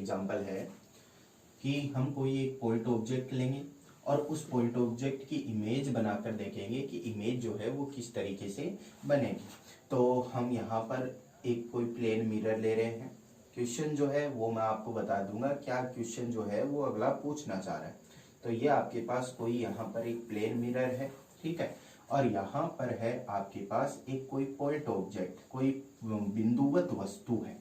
Example है कि हम कोई एक पॉइंट ऑब्जेक्ट लेंगे और उस पॉइंट ऑब्जेक्ट की इमेज बनाकर देखेंगे कि इमेज जो है वो किस तरीके से बनेगी। तो हम यहाँ पर एक कोई प्लेन मिरर ले रहे हैं। क्वेश्चन जो है वो मैं आपको बता दूंगा क्या क्वेश्चन जो है वो अगला पूछना चाह रहा है। तो ये आपके पास कोई यहाँ पर एक प्लेन मिरर है, ठीक है, और यहाँ पर है आपके पास एक कोई पॉइंट ऑब्जेक्ट, कोई बिंदुवत वस्तु है।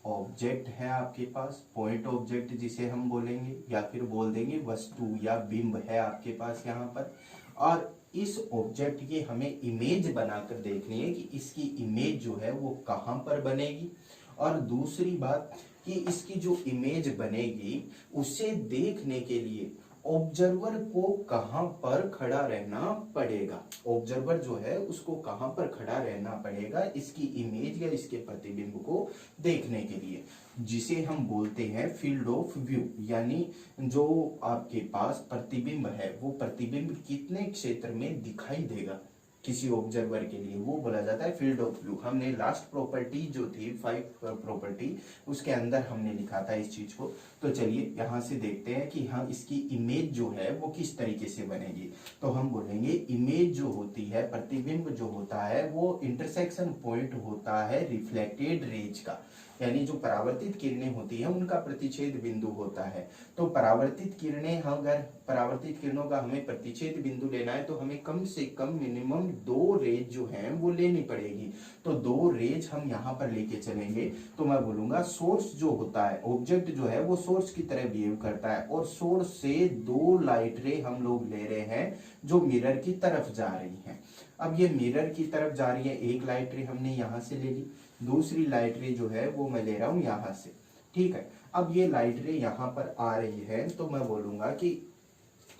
ऑब्जेक्ट है आपके पास, पॉइंट ऑब्जेक्ट जिसे हम बोलेंगे या फिर बोल देंगे वस्तु या बिंब है आपके पास यहाँ पर। और इस ऑब्जेक्ट की हमें इमेज बनाकर देखनी है कि इसकी इमेज जो है वो कहाँ पर बनेगी। और दूसरी बात कि इसकी जो इमेज बनेगी उसे देखने के लिए ऑब्जर्वर को कहां पर खड़ा रहना पड़ेगा। ऑब्जर्वर जो है उसको कहां पर खड़ा रहना पड़ेगा इसकी इमेज या इसके प्रतिबिंब को देखने के लिए, जिसे हम बोलते हैं फील्ड ऑफ व्यू। यानी जो आपके पास प्रतिबिंब है वो प्रतिबिंब कितने क्षेत्र में दिखाई देगा किसी ऑब्जर्वर के लिए, वो बोला जाता है फील्ड ऑफ व्यू। हमने लास्ट प्रॉपर्टी जो थी 5 प्रॉपर्टी उसके अंदर हमने लिखा था इस चीज को। तो चलिए यहाँ से देखते हैं कि हाँ इसकी इमेज जो है वो किस तरीके से बनेगी। तो हम बोलेंगे इमेज जो होती है, प्रतिबिंब जो होता है वो इंटरसेक्शन पॉइंट होता है रिफ्लेक्टेड रेज का। यानी जो परावर्तित किरणें होती है उनका प्रतिच्छेद बिंदु होता है। तो परावर्तित किरणें, अगर परावर्तित किरणों का हमें प्रतिच्छेद बिंदु लेना है तो हमें कम से कम मिनिमम 2 रेज जो है वो लेनी पड़ेगी। तो 2 रेज हम यहाँ पर लेके चलेंगे। तो मैं बोलूंगा सोर्स जो होता है, ऑब्जेक्ट जो है वो सोर्स की तरह बिहेव करता है और सोर्स से 2 लाइट रे हम लोग ले रहे हैं जो मिरर की तरफ जा रही हैं। अब ये मिरर की तरफ जा रही है, एक लाइट रे हमने यहाँ से ले ली, दूसरी लाइट रे जो है वो मैं ले रहा हूं यहां से, ठीक है। अब ये लाइट रे यहां पर आ रही है तो मैं बोलूंगा कि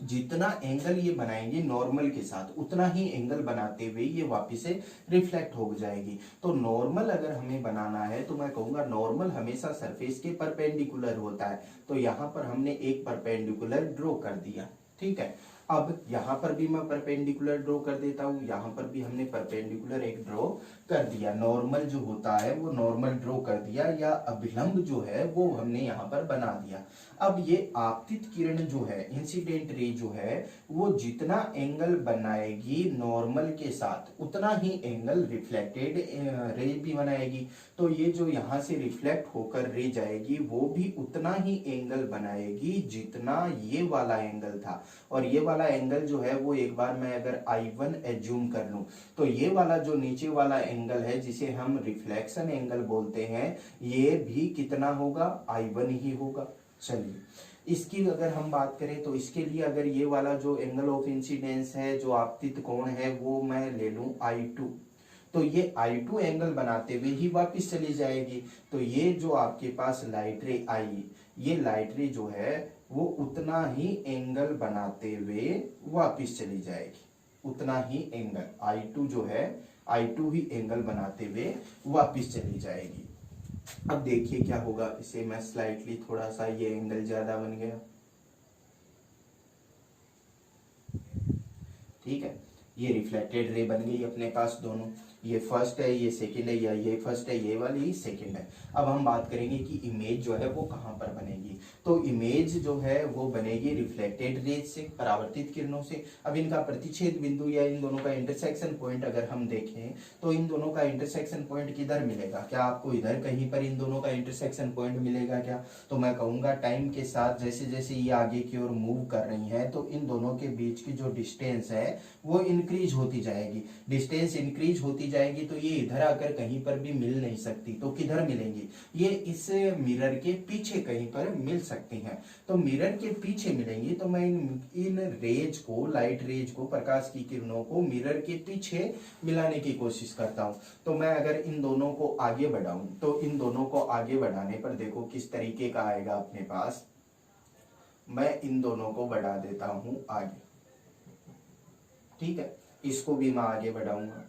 जितना एंगल ये बनाएंगे नॉर्मल के साथ उतना ही एंगल बनाते हुए ये वापस से रिफ्लेक्ट हो जाएगी। तो नॉर्मल अगर हमें बनाना है तो मैं कहूंगा नॉर्मल हमेशा सरफेस के परपेंडिकुलर होता है। तो यहां पर हमने एक परपेंडिकुलर ड्रॉ कर दिया, ठीक है। अब यहां पर भी मैं परपेंडिकुलर ड्रॉ कर देता हूं, यहां पर भी हमने परपेंडिकुलर एक ड्रॉ कर दिया। नॉर्मल जो होता है वो नॉर्मल ड्रॉ कर दिया या अभिलंब जो है वो हमने यहाँ पर बना दिया। अब ये आपतित किरण जो है, इंसिडेंट रे जो है वो जितना एंगल बनाएगी नॉर्मल के साथ उतना ही एंगल रिफ्लेक्टेड रे भी बनाएगी। तो ये जो यहाँ से रिफ्लेक्ट होकर रे जाएगी वो भी उतना ही एंगल बनाएगी जितना ये वाला एंगल था। और ये वाला एंगल जो है वो एक बार मैं अगर I1 एज्यूम कर लूं तो ये वाला जो नीचे वाला एंगल है जिसे हम रिफ्लेक्शन एंगल बोलते हैं ये भी कितना होगा, I1 ही होगा। चलिए इसकी अगर हम बात करें तो इसके लिए अगर ये वाला जो एंगल ऑफ इंसिडेंस है, जो आपतित कोण है, वो मैं ले लूं I2, तो ये I2 एंगल बनाते हुए ही वापस चली जाएगी। तो ये जो आपके पास लाइट रे आई, ये लाइट रे जो है वो उतना ही एंगल बनाते हुए वापस चली जाएगी, उतना ही एंगल I2 जो है I2 ही एंगल बनाते हुए वापस चली जाएगी। अब देखिए क्या होगा, इसे मैं स्लाइटली थोड़ा सा, ये एंगल ज्यादा बन गया, ठीक है। ये रिफ्लेक्टेड रे बन गई अपने पास दोनों, ये फर्स्ट है ये सेकंड है, या ये फर्स्ट है ये वाली सेकंड है। अब हम बात करेंगे कि इमेज जो है वो कहां पर बनेगी। तो इमेज जो है वो बनेगी रिफ्लेक्टेड रेज से, परावर्तित किरणों से। अब इनका प्रतिच्छेद बिंदु या इन दोनों का इंटरसेक्शन पॉइंट अगर हम देखें तो इन दोनों का इंटरसेक्शन पॉइंट किधर मिलेगा, क्या आपको इधर कहीं पर इन दोनों का इंटरसेक्शन पॉइंट मिलेगा क्या? तो मैं कहूंगा टाइम के साथ जैसे जैसे ये आगे की ओर मूव कर रही है तो इन दोनों के बीच की जो डिस्टेंस है वो इंक्रीज होती जाएगी। डिस्टेंस इंक्रीज होती जाएगी तो ये इधर आकर कहीं पर भी मिल नहीं सकती। तो किधर मिलेंगी, ये इस मिरर के पीछे कहीं पर मिल सकती हैं। तो मिरर के पीछे मिलेंगी तो मैं इन रेज को, लाइट रेज को, प्रकाश की किरणों को मिरर के पीछे मिलाने की कोशिश करता हूं। तो मैं अगर इन दोनों को आगे बढ़ाऊं तो इन दोनों को आगे बढ़ाने पर देखो किस तरीके का आएगा अपने पास। मैं इन दोनों को बढ़ा देता हूं आगे, ठीक है, इसको भी मैं आगे बढ़ाऊंगा।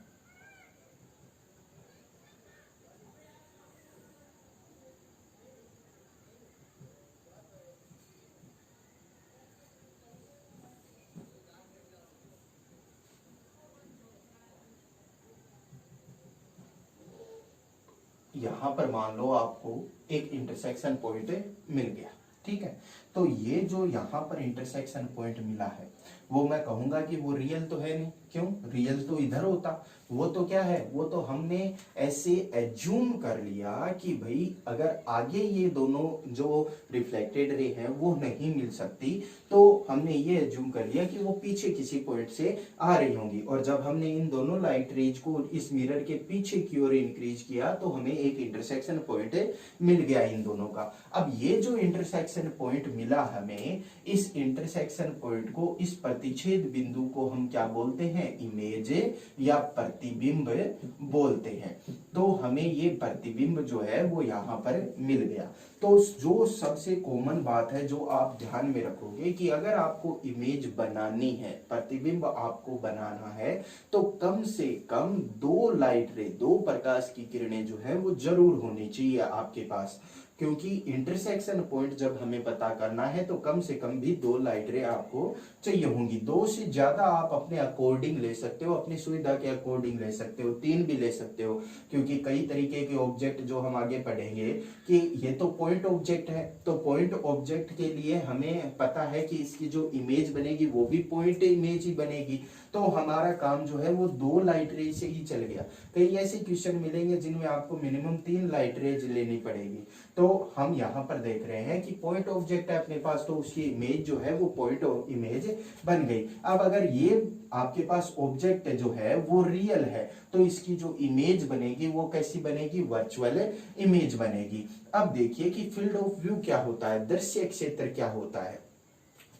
यहाँ पर मान लो आपको एक इंटरसेक्शन पॉइंट मिल गया, ठीक है। तो ये जो यहाँ पर इंटरसेक्शन पॉइंट मिला है वो मैं कहूंगा कि वो रियल तो है नहीं, क्यों? रियल तो इधर होता, वो तो क्या है, वो तो हमने ऐसे एज्यूम कर लिया कि भाई अगर आगे ये दोनों जो रिफ्लेक्टेड रे हैं वो नहीं मिल सकती, तो हमने ये एज्यूम कर लिया कि वो पीछे किसी पॉइंट से आ रही होंगी। और जब हमने इन दोनों लाइट रेज को इस मिरर के पीछे की ओर इंक्रीज किया तो हमें एक इंटरसेक्शन पॉइंट मिल गया इन दोनों का। अब ये जो इंटरसेक्शन पॉइंट मिला हमें, इस इंटरसेक्शन पॉइंट को, इस प्रतिच्छेद बिंदु को हम क्या बोलते हैं? इमेज या प्रतिबिंब बोलते हैं। तो हमें ये प्रतिबिंब जो है वो यहाँ पर मिल गया। तो जो सबसे कॉमन बात है जो आप ध्यान में रखोगे कि अगर आपको इमेज बनानी है, प्रतिबिंब आपको बनाना है, तो कम से कम दो लाइट रे, दो प्रकाश की किरणें जो है वो जरूर होनी चाहिए आपके पास, क्योंकि इंटरसेक्शन पॉइंट जब हमें पता करना है तो कम से कम भी दो लाइट रे आपको चाहिए होंगी। दो से ज्यादा आप अपने अकॉर्डिंग ले सकते हो, अपनी सुविधा के अकॉर्डिंग ले सकते हो, तीन भी ले सकते हो, क्योंकि कई तरीके के ऑब्जेक्ट जो हम आगे पढ़ेंगे कि ये तो पॉइंट ऑब्जेक्ट है, तो पॉइंट ऑब्जेक्ट के लिए हमें पता है कि इसकी जो इमेज बनेगी वो भी पॉइंट इमेज ही बनेगी। तो हमारा काम जो है वो दो लाइट रे से ही चल गया। कई ऐसे क्वेश्चन मिलेंगे जिनमें आपको मिनिमम तीन लाइट रेज लेनी पड़ेगी। तो हम यहाँ पर देख रहे हैं कि पॉइंट ऑब्जेक्ट है अपने पास, तो उसकी इमेज जो है वो पॉइंट इमेज बन गई। अब अगर ये आपके पास ऑब्जेक्ट जो है वो रियल है तो इसकी जो इमेज बनेगी वो कैसी बनेगी? वर्चुअल इमेज बनेगी। अब देखिए कि फील्ड ऑफ व्यू क्या होता है, दृश्य क्षेत्र क्या होता है।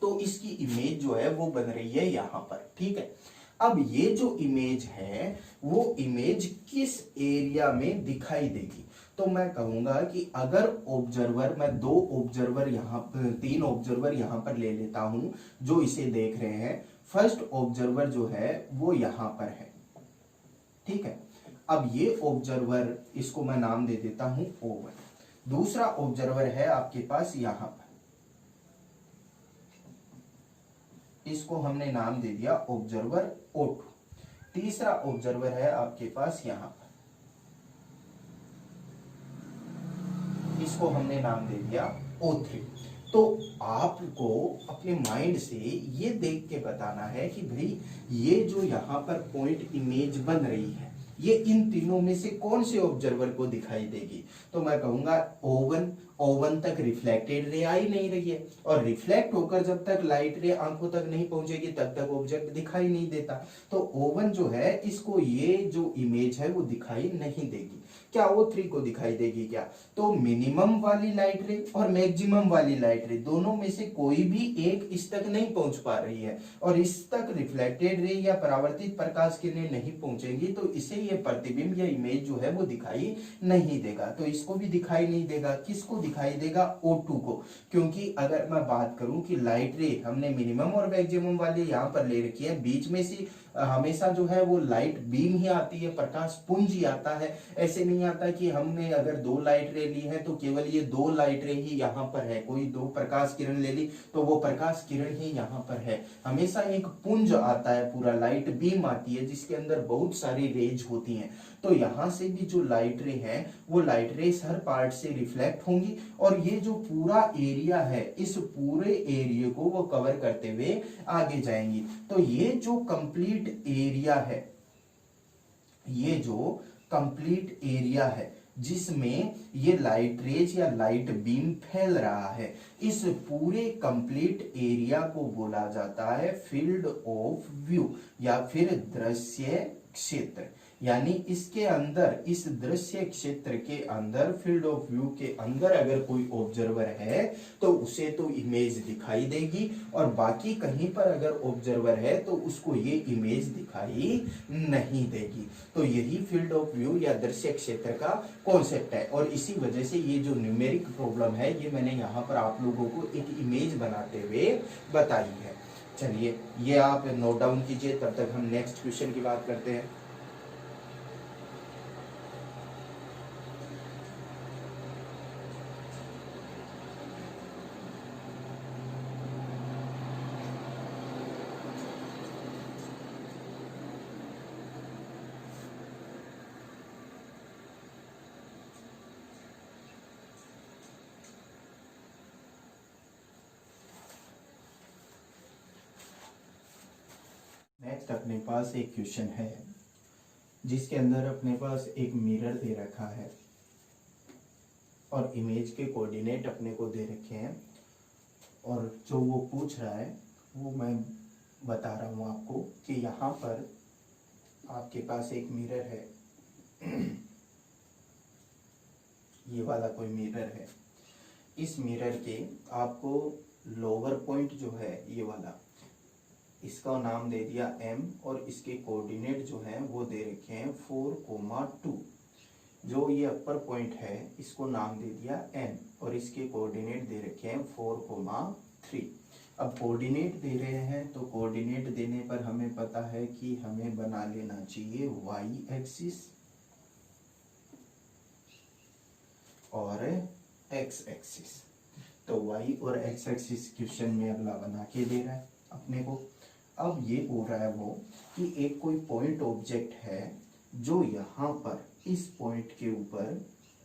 तो इसकी इमेज जो है वो बन रही है यहाँ पर, ठीक है। अब ये जो इमेज है वो इमेज किस एरिया में दिखाई देगी? तो मैं कहूंगा कि अगर ऑब्जर्वर, मैं दो ऑब्जर्वर यहाँ पर, तीन ऑब्जर्वर यहाँ पर ले लेता हूं जो इसे देख रहे हैं। फर्स्ट ऑब्जर्वर जो है वो यहाँ पर है, ठीक है। अब ये ऑब्जर्वर, इसको मैं नाम दे देता हूं O1। दूसरा ऑब्जर्वर है आपके पास यहाँ पर, इसको हमने नाम दे दिया ऑब्जर्वर O2। तीसरा ऑब्जर्वर है आपके पास यहाँ पर, इसको हमने नाम दे दिया O3। तो आपको अपने माइंड से ये देख के बताना है कि भाई ये जो यहाँ पर पॉइंट इमेज बन रही है ये इन तीनों में से कौन से ऑब्जर्वर को दिखाई देगी? तो मैं कहूंगा O1 तक रिफ्लेक्टेड रे आ ही नहीं रही है, और रिफ्लेक्ट होकर जब तक लाइट रे आंखों तक नहीं पहुंचेगी तब तक ऑब्जेक्ट दिखाई नहीं देता। तो O1 जो है इसको ये जो इमेज है वो दिखाई नहीं देगी। क्या O3 को दिखाई देगी? क्या? तो मिनिमम वाली लाइट रे और मैक्सिमम वाली लाइट रे दोनों में से कोई भी एक इस तक नहीं पहुंच पा रही है, और इस तक रिफ्लेक्टेड रे या परावर्तित प्रकाश किरणें नहीं पहुंचेंगी, तो इसे ये प्रतिबिंब या इमेज जो है वो दिखाई नहीं देगा। तो इसको भी दिखाई नहीं देगा। किसको दिखाई देगा? O2 को। क्योंकि अगर मैं बात करूं कि लाइट रे हमने मिनिमम और मैक्सिमम वाली यहाँ पर ले रखी है, बीच में से हमेशा जो है वो लाइट बीम ही आती है, प्रकाश पुंज ही आता है। ऐसे नहीं आता कि हमने अगर दो लाइट रे ली है तो केवल ये दो लाइट रे ही यहाँ पर है, कोई दो प्रकाश किरण ले ली तो वो प्रकाश किरण ही यहाँ पर है। हमेशा एक पुंज आता है, पूरा लाइट बीम आती है जिसके अंदर बहुत सारी रेज होती हैं। तो यहाँ से भी जो लाइट रे है वो लाइट रेस हर पार्ट से रिफ्लेक्ट होंगी, और ये जो पूरा एरिया है इस पूरे एरिया को वो कवर करते हुए आगे जाएंगी। तो ये जो कंप्लीट एरिया है, ये जो कंप्लीट एरिया है जिसमें ये लाइट रेज या लाइट बीम फैल रहा है, इस पूरे कंप्लीट एरिया को बोला जाता है फील्ड ऑफ व्यू या फिर दृश्य क्षेत्र। यानी इसके अंदर, इस दृश्य क्षेत्र के अंदर, फील्ड ऑफ व्यू के अंदर अगर कोई ऑब्जर्वर है तो उसे तो इमेज दिखाई देगी, और बाकी कहीं पर अगर ऑब्जर्वर है तो उसको ये इमेज दिखाई नहीं देगी। तो यही फील्ड ऑफ व्यू या दृश्य क्षेत्र का कॉन्सेप्ट है, और इसी वजह से ये जो न्यूमेरिक प्रॉब्लम है ये मैंने यहाँ पर आप लोगों को एक इमेज बनाते हुए बताई है। चलिए ये आप नोट डाउन कीजिए, तब तक हम नेक्स्ट क्वेश्चन की बात करते हैं। नेक्स्ट अपने पास एक क्वेश्चन है जिसके अंदर अपने पास एक मिरर दे रखा है और इमेज के कोऑर्डिनेट अपने को दे रखे हैं, और जो वो पूछ रहा है वो मैं बता रहा हूँ आपको कि यहाँ पर आपके पास एक मिरर है, ये वाला कोई मिरर है। इस मिरर के आपको लोअर पॉइंट जो है ये वाला, इसका नाम दे दिया m और इसके कोऑर्डिनेट जो हैं वो दे रखे हैं 4,2। जो ये अपर पॉइंट है इसको नाम दे दिया n और इसके कोऑर्डिनेट दे रखे हैं 4,3। अब कोऑर्डिनेट दे रहे हैं तो कोऑर्डिनेट देने पर हमें पता है कि हमें बना लेना चाहिए y एक्सिस और x एक्सिस। तो y और x एक्सिस क्वेश्चन में अगला बना के दे रहा है अपने को। अब ये बोल रहा है वो कि एक कोई पॉइंट ऑब्जेक्ट है जो यहाँ पर इस पॉइंट के ऊपर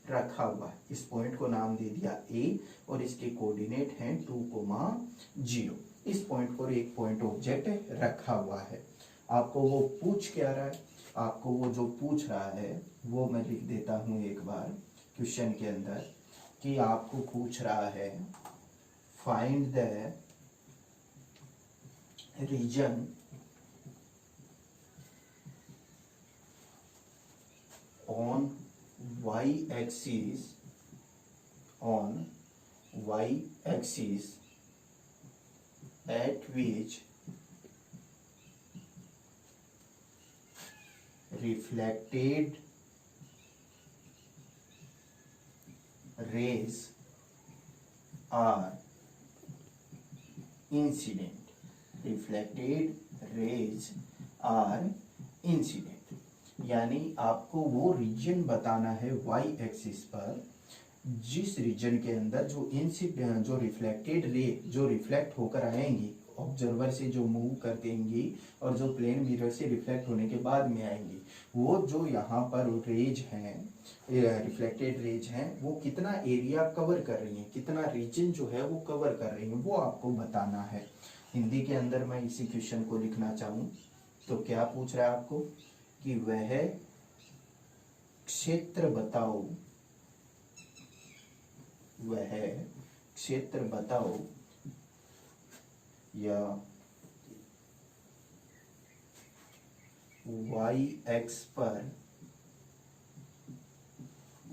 रखा हुआ है। इस पॉइंट को नाम दे दिया a और इसके कोऑर्डिनेट हैं 2,0। इस पॉइंट पर एक पॉइंट ऑब्जेक्ट रखा हुआ है। आपको वो पूछ क्या रहा है, आपको वो जो पूछ रहा है वो मैं लिख देता हूँ एक बार क्वेश्चन के अंदर, कि आपको पूछ रहा है find the region on y-axis at which reflected rays are incident. Reflected rays are incident। यानी आपको वो रीजन बताना है y एक्सिस पर जिस रीजन के अंदर जो रिफ्लेक्टेड रे जो रिफ्लेक्ट होकर आएंगी ऑब्जर्वर से, जो मूव कर देंगी और जो प्लेन मिरर से रिफ्लेक्ट होने के बाद में आएंगी, वो जो यहाँ पर रेज हैं, रिफ्लेक्टेड रेज हैं, वो कितना एरिया कवर कर रही हैं, कितना रीजन जो है वो कवर कर रही हैं, वो आपको बताना है। हिंदी के अंदर मैं इसी क्वेश्चन को लिखना चाहूँ तो क्या पूछ रहा है आपको कि वह क्षेत्र बताओ, वह क्षेत्र बताओ या y एक्स पर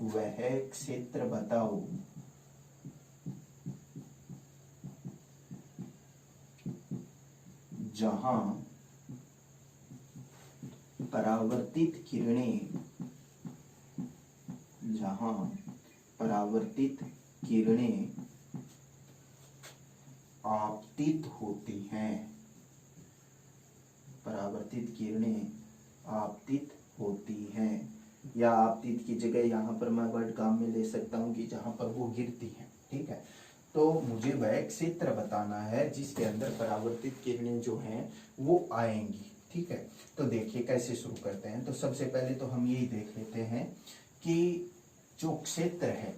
वह क्षेत्र बताओ जहां परावर्तित किरणें आपतित होती हैं, परावर्तित किरणें आपतित होती हैं। या आपतित की जगह यहाँ पर मैं वर्ड काम में ले सकता हूँ कि जहाँ पर वो गिरती हैं। ठीक है, तो मुझे वह क्षेत्र बताना है जिसके अंदर परावर्तित किरणें जो हैं वो आएंगी। ठीक है, तो देखिए कैसे शुरू करते हैं। तो सबसे पहले तो हम यही देख लेते हैं कि जो क्षेत्र है,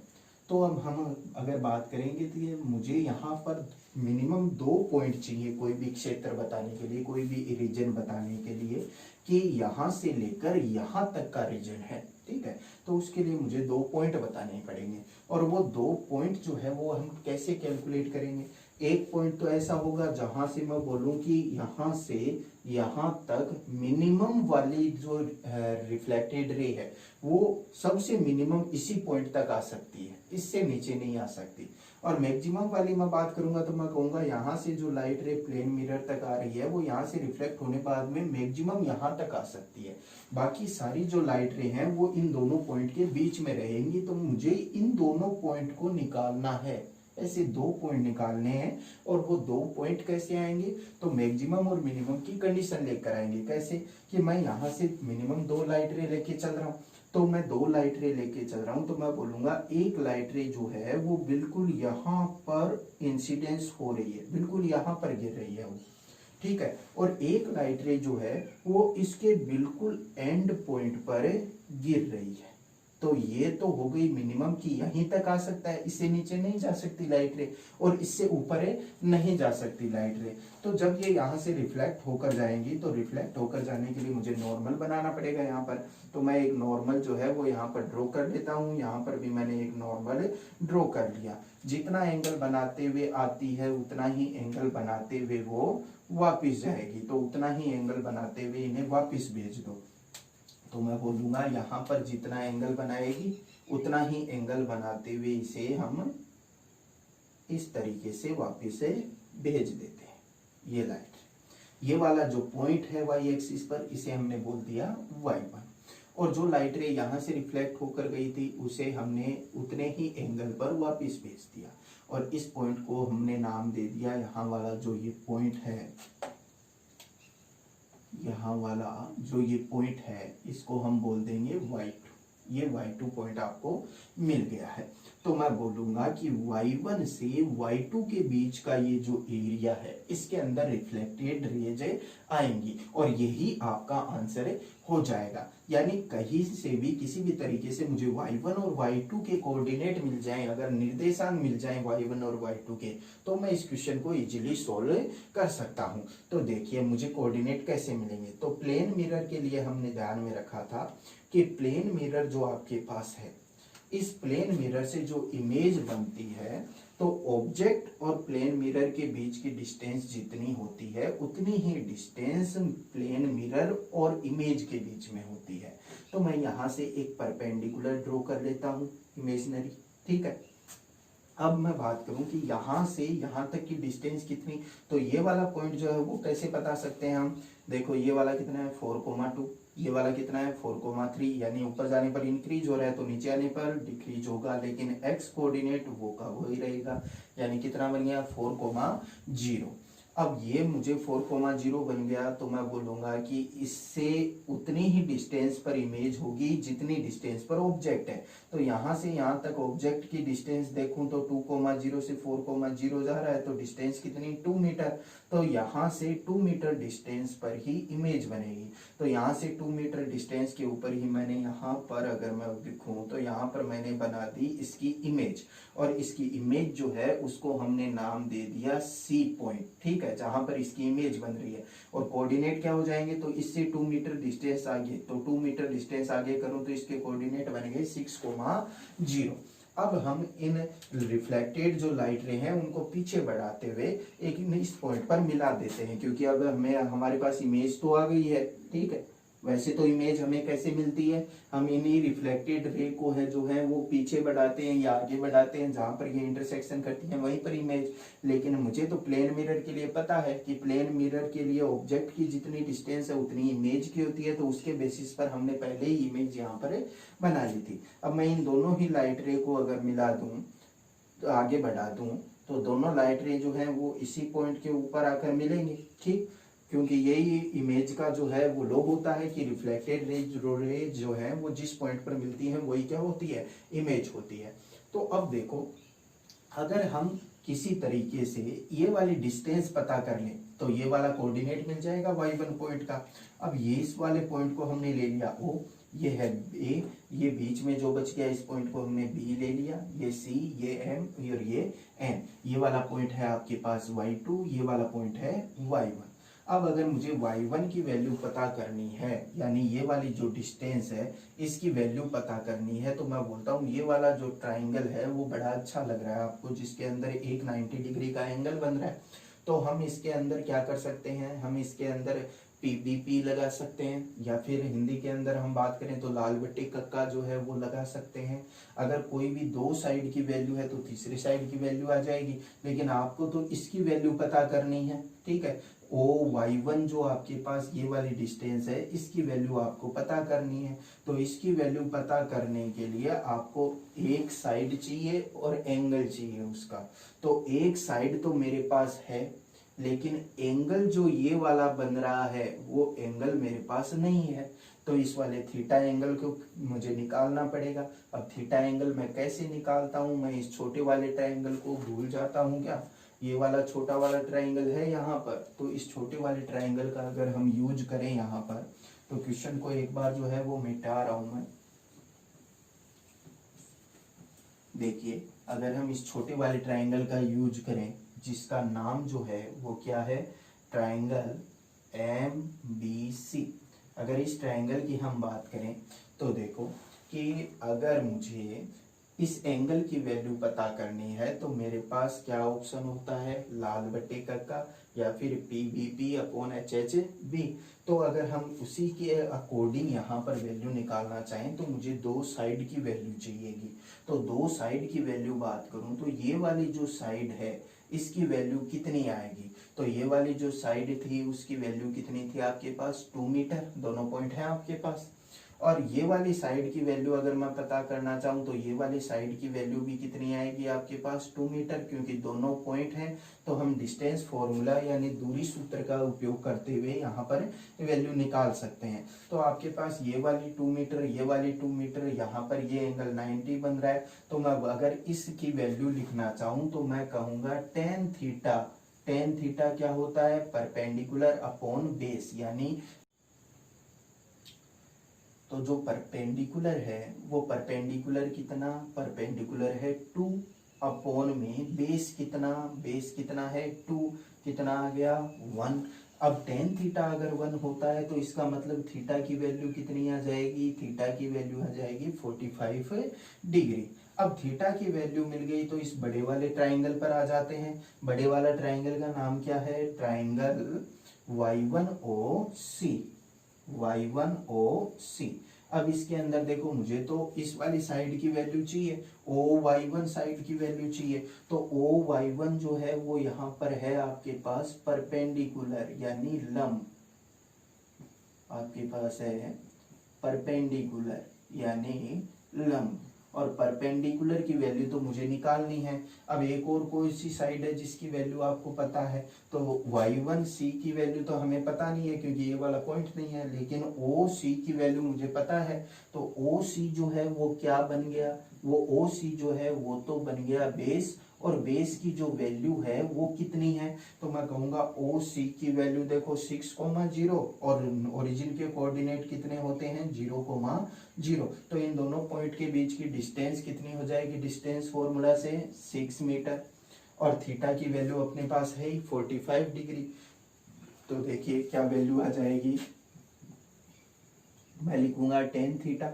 तो अब हम अगर बात करेंगे तो ये मुझे यहाँ पर मिनिमम 2 पॉइंट चाहिए कोई भी क्षेत्र बताने के लिए, कोई भी रीजन बताने के लिए, कि यहाँ से लेकर यहाँ तक का रीजन है। ठीक है, तो उसके लिए मुझे 2 पॉइंट बताने पड़ेंगे, और वो 2 पॉइंट जो है वो हम कैसे कैलकुलेट करेंगे। एक पॉइंट तो ऐसा होगा जहां से मैं बोलूं कि यहाँ से यहाँ तक मिनिमम वाली जो रिफ्लेक्टेड रे है वो सबसे मिनिमम इसी पॉइंट तक आ सकती है, इससे नीचे नहीं आ सकती। और मैक्सिमम वाली मैं बात करूंगा तो मैं कहूंगा यहाँ से जो लाइट रे प्लेन मिरर तक आ रही है वो यहाँ से रिफ्लेक्ट होने बाद में मैक्सिमम यहाँ तक आ सकती है। बाकी सारी जो लाइट रे हैं वो इन दोनों पॉइंट के बीच में रहेंगी। तो मुझे इन दोनों पॉइंट को निकालना है, ऐसे 2 पॉइंट निकालने हैं। और वो 2 पॉइंट कैसे आएंगे, तो मैक्सिमम और मिनिमम की कंडीशन लेकर आएंगे। कैसे कि मैं यहाँ से मिनिमम 2 लाइट रे लेके चल रहा हूँ, तो मैं 2 लाइट रे लेके चल रहा हूँ, तो मैं बोलूंगा एक लाइट रे जो है वो बिल्कुल यहाँ पर इंसिडेंस हो रही है, बिल्कुल यहाँ पर गिर रही है वो। ठीक है, और एक लाइट रे जो है वो इसके बिल्कुल एंड पॉइंट पर गिर रही है। तो ये तो हो गई मिनिमम की यहीं तक आ सकता है, इससे नीचे नहीं जा सकती लाइट रे, और इससे ऊपर नहीं जा सकती लाइट रे। तो जब ये यहाँ से रिफ्लेक्ट होकर जाएंगी तो रिफ्लेक्ट होकर जाने के लिए मुझे नॉर्मल बनाना पड़ेगा यहाँ पर। तो मैं एक नॉर्मल जो है वो यहाँ पर ड्रॉ कर लेता हूँ। यहाँ पर भी मैंने एक नॉर्मल ड्रॉ कर लिया। जितना एंगल बनाते हुए आती है उतना ही एंगल बनाते हुए वो वापिस जाएगी, तो उतना ही एंगल बनाते हुए इन्हें वापिस भेज दो। तो मैं बोलूंगा यहाँ पर जितना एंगल बनाएगी उतना ही एंगल बनाते हुए इसे हम इस तरीके से वापिस से भेज देते हैं। ये लाइट, ये वाला जो पॉइंट है वाई एक्सिस पर, इसे हमने बोल दिया y1। और जो लाइट रे यहाँ से रिफ्लेक्ट होकर गई थी उसे हमने उतने ही एंगल पर वापिस भेज दिया, और इस पॉइंट को हमने नाम दे दिया, यहाँ वाला जो ये पॉइंट है, यहाँ वाला जो ये पॉइंट है इसको हम बोल देंगे y2। ये y2 पॉइंट आपको मिल गया है। तो मैं बोलूंगा कि y1 से y2 के बीच का ये जो एरिया है इसके अंदर रिफ्लेक्टेड रेज आएंगी, और यही आपका आंसर हो जाएगा। यानी कहीं से भी किसी भी तरीके से मुझे y1 और y2 के कोऑर्डिनेट मिल जाएं, अगर निर्देशांक मिल जाएं y1 और y2 के, तो मैं इस क्वेश्चन को इजीली सोल्व कर सकता हूं। तो देखिए मुझे कोऑर्डिनेट कैसे मिलेंगे। तो प्लेन मिरर के लिए हमने ध्यान में रखा था कि प्लेन मिरर जो आपके पास है, इस प्लेन मिरर से जो इमेज बनती है, तो ऑब्जेक्ट और प्लेन मिरर के बीच की डिस्टेंस जितनी होती है उतनी ही डिस्टेंस प्लेन मिरर और इमेज के बीच में होती है। तो मैं यहाँ से एक परपेंडिकुलर ड्रॉ कर लेता हूँ इमेजिनरी, ठीक है। अब मैं बात करूं कि यहाँ से यहाँ तक की डिस्टेंस कितनी, तो ये वाला पॉइंट जो है वो कैसे बता सकते हैं हम। देखो ये वाला कितना है 4,2, ये वाला कितना है 4,3, यानी ऊपर जाने पर इंक्रीज हो रहा है तो नीचे आने पर डिक्रीज होगा, लेकिन एक्स कोऑर्डिनेट वो का वही रहेगा। यानी कितना बन गया 4,0। अब ये मुझे 4,0 बन गया, तो मैं बोलूंगा कि इससे उतनी ही डिस्टेंस पर इमेज होगी जितनी डिस्टेंस पर ऑब्जेक्ट है। तो यहाँ से यहाँ तक ऑब्जेक्ट की डिस्टेंस देखूं तो 2,0 से 4,0 जा रहा है, तो डिस्टेंस कितनी 2 मीटर। तो यहाँ से 2 मीटर डिस्टेंस पर ही इमेज बनेगी। तो यहाँ से 2 मीटर डिस्टेंस के ऊपर ही मैंने यहाँ पर अगर मैं लिखूं तो यहाँ पर मैंने बना दी इसकी इमेज, और इसकी इमेज जो है उसको हमने नाम दे दिया C पॉइंट, ठीक है, जहां पर इसकी इमेज बन रही है। और कोऑर्डिनेट क्या हो जाएंगे, तो इससे 2 मीटर डिस्टेंस आगे, तो 2 मीटर डिस्टेंस आगे करूं तो इसके कोऑर्डिनेट बन गए 6,0। अब हम इन रिफ्लेक्टेड जो लाइट रे हैं उनको पीछे बढ़ाते हुए एक इस पॉइंट पर मिला देते हैं, क्योंकि अब हमें हमारे पास इमेज तो आ गई है, ठीक है। वैसे तो इमेज हमें कैसे मिलती है, हम इन्हीं रिफ्लेक्टेड रे को है जो है वो पीछे बढ़ाते हैं या आगे बढ़ाते हैं, जहां पर ये इंटरसेक्शन करती है वहीं पर इमेज। लेकिन मुझे तो प्लेन मिरर के लिए पता है कि प्लेन मिरर के लिए ऑब्जेक्ट की जितनी डिस्टेंस है उतनी इमेज की होती है, तो उसके बेसिस पर हमने पहले ही इमेज यहाँ पर बना ली थी। अब मैं इन दोनों ही लाइट रे को अगर मिला दूं तो आगे बढ़ा दूं तो दोनों लाइट रे जो है वो इसी पॉइंट के ऊपर आकर मिलेंगे, ठीक, क्योंकि यही इमेज का जो है वो लॉ होता है कि रिफ्लेक्टेड रेज जो है वो जिस पॉइंट पर मिलती है वही क्या होती है, इमेज होती है। तो अब देखो अगर हम किसी तरीके से ये वाली डिस्टेंस पता कर लें तो ये वाला कोऑर्डिनेट मिल जाएगा y1 पॉइंट का। अब ये इस वाले पॉइंट को हमने ले लिया O, ये है A, ये बीच में जो बच गया इस पॉइंट को हमने B ले लिया, ये C, ये M और ये N। ये वाला पॉइंट है आपके पास y2, ये वाला पॉइंट है y1। अब अगर मुझे y1 की वैल्यू पता करनी है, यानी ये वाली जो डिस्टेंस है इसकी वैल्यू पता करनी है, तो मैं बोलता हूँ ये वाला जो ट्राइंगल है वो बड़ा अच्छा लग रहा है आपको, जिसके अंदर एक 90 डिग्री का एंगल बन रहा है। तो हम इसके अंदर क्या कर सकते हैं, हम इसके अंदर PBP लगा सकते हैं, या फिर हिंदी के अंदर हम बात करें तो लाल बट्टे कक्का जो है वो लगा सकते हैं। अगर कोई भी दो साइड की वैल्यू है तो तीसरी साइड की वैल्यू आ जाएगी, लेकिन आपको तो इसकी वैल्यू पता करनी है, ठीक है। y1 जो आपके पास ये वाली डिस्टेंस है इसकी वैल्यू आपको पता करनी है। तो इसकी वैल्यू पता करने के लिए आपको एक साइड चाहिए और एंगल चाहिए उसका। तो एक साइड तो मेरे पास है, लेकिन एंगल जो ये वाला बन रहा है वो एंगल मेरे पास नहीं है, तो इस वाले थीटा एंगल को मुझे निकालना पड़ेगा। अब थीटा एंगल मैं कैसे निकालता हूँ, मैं इस छोटे वाले ट्रायंगल को भूल जाता हूँ क्या, ये वाला छोटा वाला ट्रायंगल है यहाँ पर, तो इस छोटे वाले ट्रायंगल का अगर हम यूज करें यहाँ पर, तो क्वेश्चन को एक बार जो है वो मिटा रहा हूँ मैं। देखिए अगर हम इस छोटे वाले ट्राइंगल का यूज करें जिसका नाम जो है वो क्या है, ट्राइंगल एम बी सी। अगर इस ट्राइंगल की हम बात करें तो देखो कि अगर मुझे इस एंगल की वैल्यू पता करनी है तो मेरे पास क्या ऑप्शन होता है, लाल बटे का या फिर P B P upon H H B. तो अगर हम उसी के अकॉर्डिंग यहाँ पर वैल्यू निकालना चाहें तो मुझे दो साइड की वैल्यू चाहिएगी। तो दो साइड की वैल्यू बात करूं तो ये वाली जो साइड है इसकी वैल्यू कितनी आएगी, तो ये वाली जो साइड थी उसकी वैल्यू कितनी थी आपके पास, 2 मीटर। दोनों पॉइंट है आपके पास। और ये वाली साइड की वैल्यू अगर मैं पता करना चाहूँ तो ये वाली साइड की वैल्यू भी कितनी आएगी आपके पास, 2 मीटर। क्योंकि दोनों पॉइंट हैं तो हम डिस्टेंस फॉर्मूला यानी दूरी सूत्र का उपयोग करते हुए यहाँ पर वैल्यू निकाल सकते हैं। तो आपके पास ये वाली 2 मीटर, ये वाली 2 मीटर, यहाँ पर ये एंगल 90 बन रहा है। तो मैं अगर इसकी वैल्यू लिखना चाहूँ तो मैं कहूँगा टेन थीटा। टेन थीटा क्या होता है, परपेंडिकुलर अपॉन बेस, यानी तो जो परपेंडिकुलर है वो परपेंडिकुलर कितना, परपेंडिकुलर है 2 अपॉन में बेस कितना, बेस कितना है 2, कितना आ गया 1। अब टेन थीटा अगर 1 होता है तो इसका मतलब थीटा की वैल्यू कितनी आ जाएगी, थीटा की वैल्यू आ जाएगी 45 डिग्री। अब थीटा की वैल्यू मिल गई तो इस बड़े वाले ट्राइंगल पर आ जाते हैं। बड़े वाला ट्राइंगल का नाम क्या है, ट्राइंगल Y1OC, Y1OC। अब इसके अंदर देखो मुझे तो इस वाली साइड की वैल्यू चाहिए, OY1 साइड की वैल्यू चाहिए। तो OY1 जो है वो यहाँ पर है आपके पास परपेंडिकुलर यानी लंब, आपके पास है परपेंडिकुलर यानी लंब। और परपेंडिकुलर की वैल्यू तो मुझे निकालनी है। अब एक और कोई सी साइड है जिसकी वैल्यू आपको पता है, तो Y1C की वैल्यू तो हमें पता नहीं है क्योंकि ये वाला पॉइंट नहीं है, लेकिन OC की वैल्यू मुझे पता है। तो OC जो है वो क्या बन गया, वो OC जो है वो तो बन गया बेस। और बेस की जो वैल्यू है वो कितनी है, तो मैं कहूंगा OC की वैल्यू देखो 6,0 और ओरिजिन के कोऑर्डिनेट कितने होते हैं 0,0। तो इन दोनों पॉइंट के बीच की डिस्टेंस कितनी हो जाएगी, डिस्टेंस फॉर्मूला से 6 मीटर। और थीटा की वैल्यू अपने पास है 45 डिग्री। तो देखिए क्या वैल्यू आ जाएगी, मैं लिखूंगा tan theta.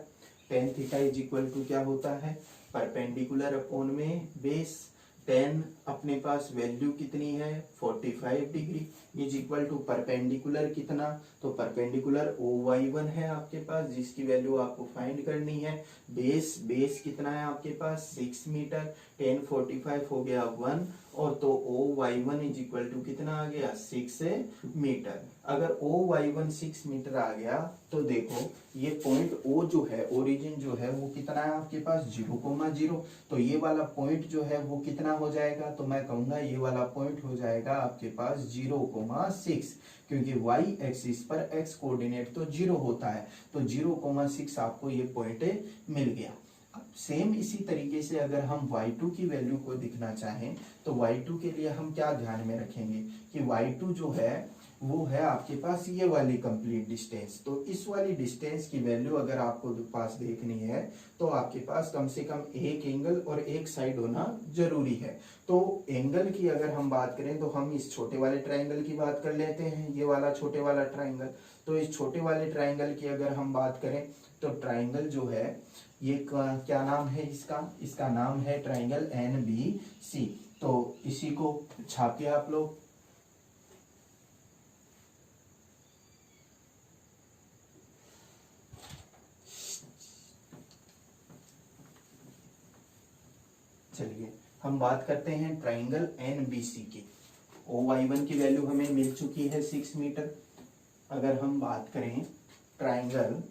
Tan theta is equal to क्या होता है, परपेंडिकुलर अपॉन में बेस। टेन अपने पास वैल्यू कितनी है 45 degree is equal to perpendicular कितना, तो परपेंडिकुलर OY1 है आपके पास जिसकी वैल्यू आपको फाइंड करनी है। बेस, बेस कितना है आपके पास 6 मीटर। 10 45 हो गया 1 और तो OY1 इज इक्वल टू कितना आ गया 6 मीटर। अगर OY1 6 मीटर आ गया तो देखो ये पॉइंट O जो है, ओरिजिन जो है वो कितना है आपके पास 0,0। तो ये वाला पॉइंट जो है वो कितना हो जाएगा, तो मैं कहूंगा ये वाला पॉइंट हो जाएगा आपके पास 0,6, क्योंकि y एक्सिस पर x कोऑर्डिनेट तो 0 होता है। तो 0,6 आपको ये पॉइंट मिल गया। अब सेम इसी तरीके से अगर हम y2 की वैल्यू को दिखना चाहें तो y2 के लिए हम क्या ध्यान में रखेंगे कि y2 जो है वो है आपके पास ये वाली कंप्लीट डिस्टेंस। तो इस वाली डिस्टेंस की वैल्यू अगर आपको पास देखनी है तो आपके पास कम से कम एक एंगल और एक साइड होना जरूरी है। तो एंगल की अगर हम बात करें तो हम इस छोटे वाले ट्राइंगल की बात कर लेते हैं, ये वाला छोटे वाला ट्राइंगल। तो इस छोटे वाले ट्राइंगल की अगर हम बात करें तो ट्राइंगल जो है ये क्या नाम है इसका नाम है ट्राइंगल NBC। तो इसी को छापिए आप लोग। चलिए हम बात करते हैं ट्राइंगल NBC की। OY1 की वैल्यू हमें मिल चुकी है 6 मीटर। अगर हम बात करें ट्राइंगल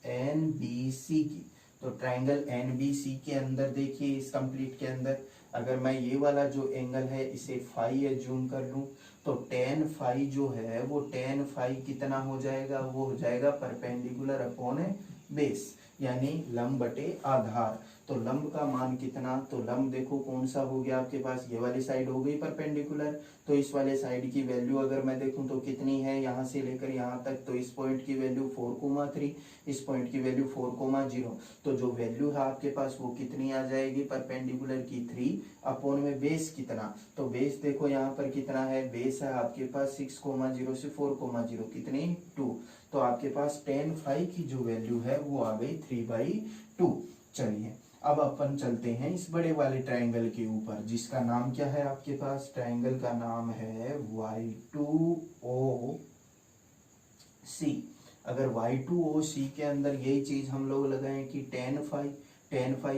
NBC की तो ट्राइंगल NBC के अंदर देखिए इस कंप्लीट के अंदर अगर मैं ये वाला जो एंगल है इसे फाई एज्यूम कर लूं तो टेन फाई जो है वो टेन फाई कितना हो जाएगा, वो हो जाएगा परपेंडिकुलर अपॉन बेस यानी लंब बटे आधार। तो लंब का मान कितना, तो लंब देखो कौन सा हो गया आपके पास, ये वाली साइड हो गई परपेंडिकुलर, तो इस वाले साइड की वैल्यू अगर मैं देखूं तो कितनी है, यहाँ से लेकर यहाँ तक, तो इस पॉइंट की वैल्यू 4,3, इस पॉइंट की वैल्यू 4,0, तो जो वैल्यू है आपके पास वो कितनी आ जाएगी परपेंडिकुलर की 3 अपॉन में बेस कितना, तो बेस देखो यहाँ पर कितना है, बेस है आपके पास 6,0 से 4,0 कितनी 2, तो आपके पास tan phi की जो वैल्यू है वो आ गई 3/2। चलिए अब अपन चलते हैं इस बड़े वाले ट्रायंगल के ऊपर, जिसका नाम क्या है आपके पास, ट्रायंगल का नाम है Y2OC। अगर Y2OC के अंदर यही चीज हम लोग लगाएं कि tan phi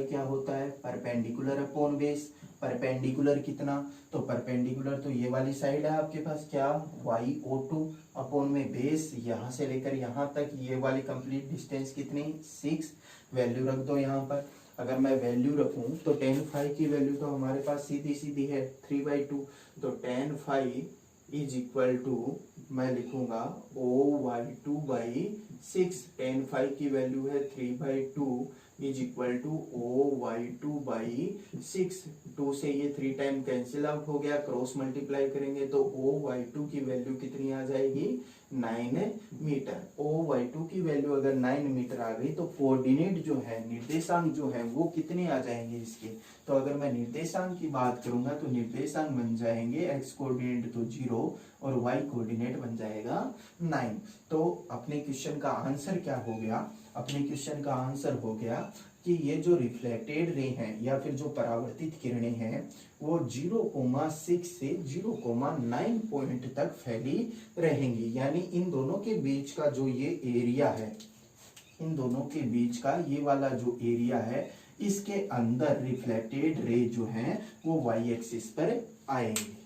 क्या होता है, परपेंडिकुलर अपॉन बेस, परपेंडिकुलर कितना, तो परपेंडिकुलर तो ये वाली साइड है आपके पास क्या, YO2 अपॉन में बेस यहाँ से लेकर यहाँ तक, ये वाली कंप्लीट डिस्टेंस कितनी 6, वैल्यू रख दो यहाँ पर। अगर मैं वैल्यू रखूं तो tan phi की वैल्यू तो हमारे पास सीधी सीधी है 3/2, तो tan phi is equal to मैं लिखूंगा OY2/6, tan phi की वैल्यू है 3/2 इज इक्वल टू OY2/6, 2 से ये 3 टाइम कैंसिल आउट हो गया, क्रॉस मल्टीप्लाई करेंगे तो OY2 की वैल्यू कितनी आ जाएगी 9 मीटर। OY2 की वैल्यू अगर 9 मीटर आ गई तो कोऑर्डिनेट जो है, निर्देशांक जो है वो कितने आ जाएंगे इसके, तो अगर मैं निर्देशांक की बात करूंगा तो निर्देशांक बन जाएंगे x कोऑर्डिनेट तो 0 और y कोऑर्डिनेट बन जाएगा 9। तो अपने क्वेश्चन का आंसर क्या हो गया, अपने क्वेश्चन का आंसर हो गया कि ये जो रिफ्लेक्टेड रे हैं या फिर जो परावर्तित किरणें हैं वो 0,6 से 0,9 पॉइंट तक फैली रहेंगी, यानी इन दोनों के बीच का जो ये एरिया है, इन दोनों के बीच का ये वाला जो एरिया है, इसके अंदर रिफ्लेक्टेड रे जो है वो y एक्सिस पर आएंगे।